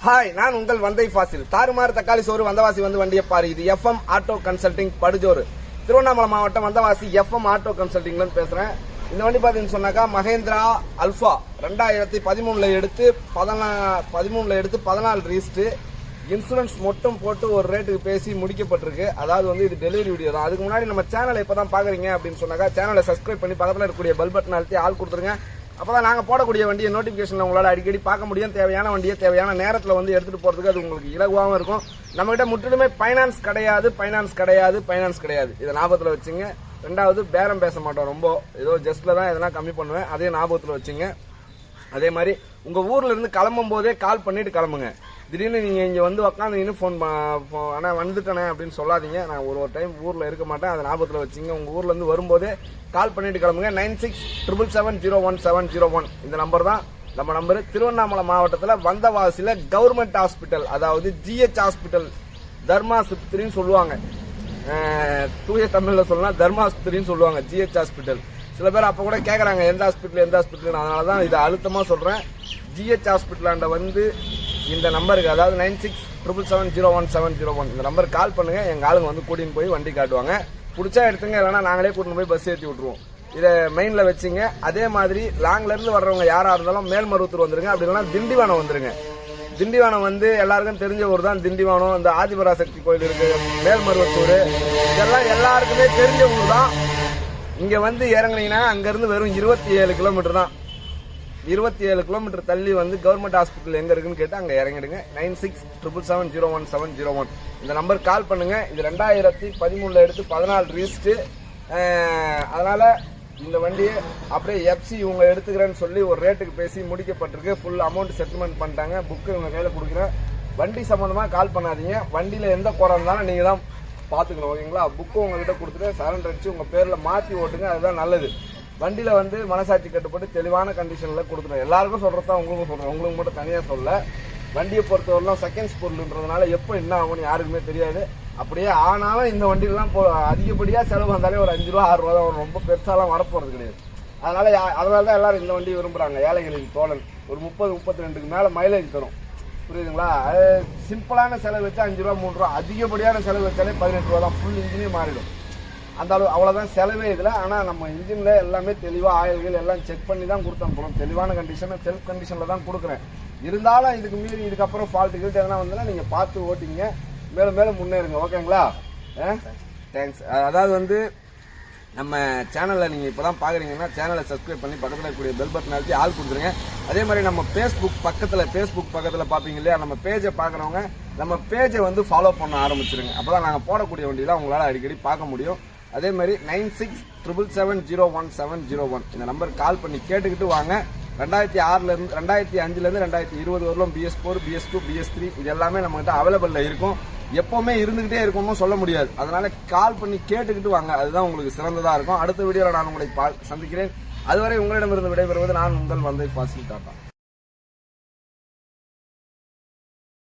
Hi, நான் உங்கள் வந்தை ஃபாசில். தாறுமாறு தக்காளி சோறு வந்தவாசி வந்து வண்டியை பாரு. இது எஃப்எம் ஆட்டோ கன்சல்டிங் படுஜோறு, திருவண்ணாமலை மாவட்டம் வந்தவாசி எஃப்எம் ஆட்டோ கன்சல்டிங்ல பேசுறேன். இந்த வண்டி பாத்தீங்கன்னு சொன்னாக்கா மகேந்திரா அல்பா 2013 எடுத்து 14 ரீஸ்ட். இன்சூரன்ஸ் மட்டும் போட்டு ஒரு ரேட்டுக்கு பேசி முடிக்கப்பட்டிருக்கு. அதாவது வந்து இது டெலிவரி வீடியோ தான். அதுக்கு முன்னாடி நம்ம சேனலை இப்பதான் பாக்குறீங்க அப்படின்னு சொன்னாக்கா சேனலை சப்ஸ்கிரைப் பண்ணி பக்கத்துல இருக்கக்கூடிய பெல் பட்டன் அழுத்தி ஆள் கொடுத்துருங்க. அப்பதான் நாங்க போடக்கூடிய வண்டியை நோட்டிபிகேஷன்ல உங்களால அடிக்கடி பார்க்க முடியும். தேவையான வண்டியை தேவையான நேரத்துல வந்து எடுத்துட்டு போறதுக்கு அது உங்களுக்கு இலகுவாகவும் இருக்கும். நம்ம கிட்ட முற்றிலுமே பைனான்ஸ் கிடையாது. இதை ஞாபகத்துல வச்சுங்க. ரெண்டாவது, பேரம் பேச மாட்டோம். ரொம்ப ஏதோ ஜஸ்ட்ல தான் எதனா கம்மி பண்ணுவேன். அதே ஞாபகத்துல வச்சுங்க. அதே மாதிரி உங்க ஊர்ல இருந்து கிளம்பும் போதே கால் பண்ணிட்டு கிளம்புங்க. திடீர்னு நீங்க இங்க வந்து உட்காந்து போன் ஆனா வந்துட்டேனே அப்படின்னு சொல்லாதீங்க. நான் ஒரு டைம் ஊர்ல இருக்க மாட்டேன். அதை ஞாபகத்துல வச்சுங்க. உங்க ஊர்ல இருந்து வரும்போதே கால் பண்ணிட்டு கிளம்புங்க. 9677701701 இந்த நம்பர் தான் நம்ம நம்பர். திருவண்ணாமலை மாவட்டத்துல வந்தவாசியில கவர்மெண்ட் ஹாஸ்பிட்டல், அதாவது ஜிஹெச் ஹாஸ்பிட்டல், தர்மாஸ்பத்திரின்னு சொல்லுவாங்க. தூய தமிழ்ல சொல்லலாம் தர்மாஸ்பத்திரின்னு சொல்லுவாங்க, ஜிஹெச் ஹாஸ்பிட்டல். சில பேர் அப்ப கூட கேக்குறாங்க எந்த ஹாஸ்பிட்டல். அதனாலதான் இதை அழுத்தமா சொல்றேன். ஜிஹெச் ஹாஸ்பிட்டலாண்ட வந்து இந்த நம்பருக்கு, அதாவது 9677701701 இந்த நம்பர் கால் பண்ணுங்க. எங்க ஆளுங்க வந்து கூட்டின்னு போய் வண்டி காட்டுவாங்க. பிடிச்சா எடுத்துங்க, இல்லைன்னா நாங்களே கூட்டின்னு போய் பஸ் ஏற்றி விட்டுருவோம். இதை மெயின்ல வச்சுங்க. அதே மாதிரி லாங்ல இருந்து வர்றவங்க யாரா இருந்தாலும் மேல்மருவத்தூர் வந்துருங்க. அப்படி இல்லைன்னா திண்டிவனம் வந்துருங்க. திண்டிவனம் வந்து எல்லாருக்கும் தெரிஞ்ச ஊர் தான் திண்டிவனம். இந்த ஆதிபராசக்தி கோயில் இருக்கு, மேல்மருவத்தூர், இதெல்லாம் எல்லாருக்குமே தெரிஞ்ச ஊர் தான். இங்க வந்து இறங்குனீங்கன்னா அங்க இருந்து வெறும் 27 கிலோமீட்டர் தான். 27 கிலோமீட்டர் தள்ளி வந்து கவர்மெண்ட் ஹாஸ்பிட்டல் எங்க இருக்குன்னு கேட்டு அங்க இறங்கிடுங்க. 9677701701 இந்த நம்பர் கால் பண்ணுங்க. இது 2013 எடுத்து 14 ரீஸ்ட். அதனால இந்த வண்டியை அப்படியே எஃப்சி இவங்க எடுத்துக்கிறேன்னு சொல்லி ஒரு ரேட்டுக்கு பேசி முடிக்கப்பட்டிருக்கு. ஃபுல் அமௌண்ட் செட்டில்மெண்ட் பண்ணிட்டாங்க. புக்கு இவங்க கையில கொடுக்குறேன். வண்டி சம்பந்தமா கால் பண்ணாதீங்க. வண்டியில எந்த குறை இருந்தாலும் நீங்க தான் பாத்துக்கணும், ஓகேங்களா? புக்கு உங்ககிட்ட கொடுத்துட்டு சரண்டர் அடிச்சு உங்க பேர்ல மாத்தி ஓட்டுங்க. அதுதான் நல்லது. வண்டியில வந்து மனசாட்சி கட்டுப்பட்டு தெளிவான கண்டிஷன்ல கொடுத்துரும். எல்லாருக்கும் சொல்றதான் உங்களுக்கும் சொல்றேன், உங்களுக்கு மட்டும் தனியா சொல்ல. வண்டியை பொறுத்தவரைலாம் செகண்ட்ஸ் பொருள்ன்றதுனால எப்போ என்ன ஆகும்னு யாருக்குமே தெரியாது. அப்படியே ஆனாலும் இந்த வண்டியிலாம் அதிகப்படியா செலவு வந்தாலே ஒரு 5 ரூபா 6 ரூபா தான். ரொம்ப பெருசாலாம் வரப்போறது கிடையாது. அதனாலதான் எல்லாரும் இந்த வண்டி விரும்புறாங்க. ஏழைகளின் தோழன் ஒரு 30-32க்கு மேல மைலேஜ் தரும். புரியுதுங்களா? சிம்பிளான செலவு வச்சா 5 ரூபா 3 ரூபா, அதிகப்படியான செலவு வச்சாலே 18 ரூபா தான். ஃபுல் இன்ஜினே மாறிடும். அந்த அளவு அவ்வளவுதான் செலவே இதுல. ஆனா நம்ம இன்ஜின்ல எல்லாமே தெளிவா ஆயில்கள் எல்லாம் செக் பண்ணி தான் கொடுத்து அனுப்புறோம். தெளிவான கண்டிஷன், செல்ஃப் கண்டிஷன்ல தான் கொடுக்குறேன். இருந்தாலும் இதுக்கு மீறி இதுக்கப்புறம் ஃபால்ட் கிட்ட எதனா வந்தா நீங்க பார்த்து ஓட்டிங்க, மேலும் மேலும் முன்னேறுங்க, ஓகேங்களா? தேங்க்ஸ். அதாவது வந்து நம்ம சேனல்ல நீங்க இப்பதான் பாக்குறீங்கன்னா சேனலை சப்ஸ்கிரைப் பண்ணி பக்கத்துல இருக்கக்கூடிய பெல் பட்டன் அழுத்தி ஆள் கொடுத்துருங்க. அதே மாதிரி நம்ம ஃபேஸ்புக் பக்கத்துல பாப்பீங்க இல்லையா, நம்ம பேஜை பாக்குறவங்க நம்ம பேஜை வந்து ஃபாலோ பண்ண ஆரம்பிச்சிருங்க. அப்பதான் நாங்க போடக்கூடிய வண்டியெல்லாம் உங்களால அடிக்கடி பார்க்க முடியும். அதே மாதிரி 9677701701 இந்த நம்பர் கால் பண்ணி கேட்டுக்கிட்டு வாங்க. 2005ல இருந்து 2020 வரலும் BS4, BS2, BS3 இது எல்லாமே நம்ம கிட்ட அவைலபிள்ல இருக்கும். எப்பவுமே இருந்துகிட்டே இருக்கும்னு சொல்ல முடியாது. அதனால கால் பண்ணி கேட்டுக்கிட்டு வாங்க. அதுதான் உங்களுக்கு சிறந்ததா இருக்கும். அடுத்த வீடியோல நான் உங்களை சந்திக்கிறேன். அதுவரை உங்களிடமிருந்து விடைபெறுவது நான் உங்கள் வந்தை ஃபாசில். டாடா.